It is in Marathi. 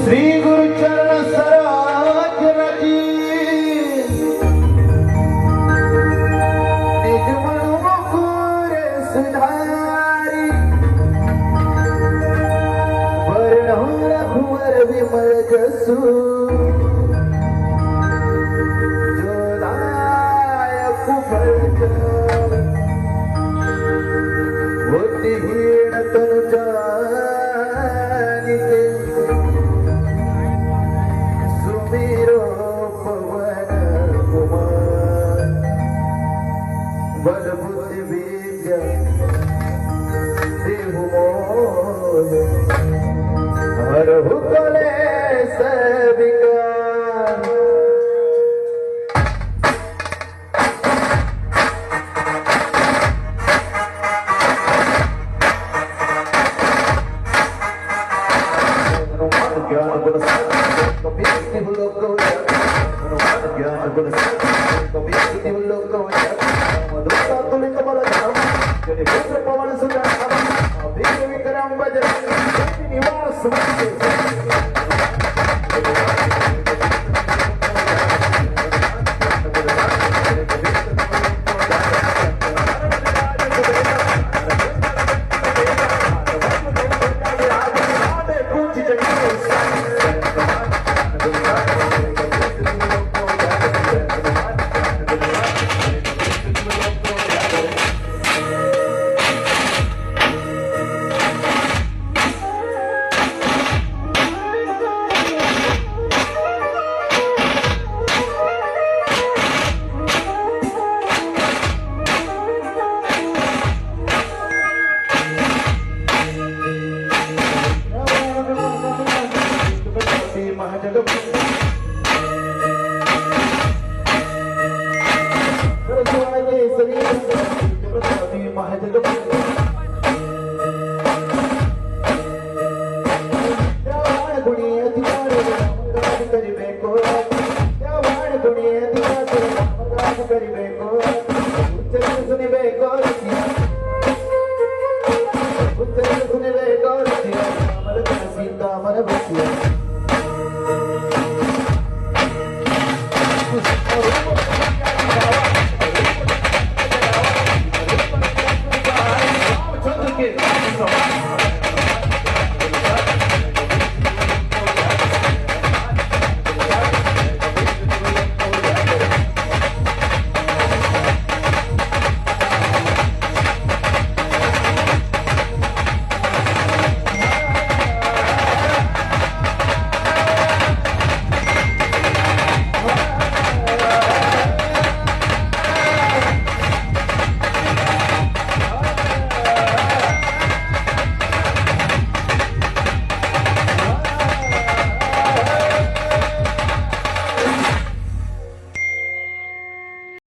श्री गुरुचरण सरोज रजी निज मनु मुकुर सुधारी वर्णो रघुवर विमल जसु जो दायक फल बुद्धिहीन तनु जानिके सुमिरो पवन कुमार बल बुद्धि विद्या देहु मोह हरहु कलेश विकार ज्ञान गुण कभी लोक ज्ञान गुण कभी लोक मधुता तुलित बल जनि पुत्र पवन सुत अभिग विक्रम बजरंग निवास सीता मन बसिया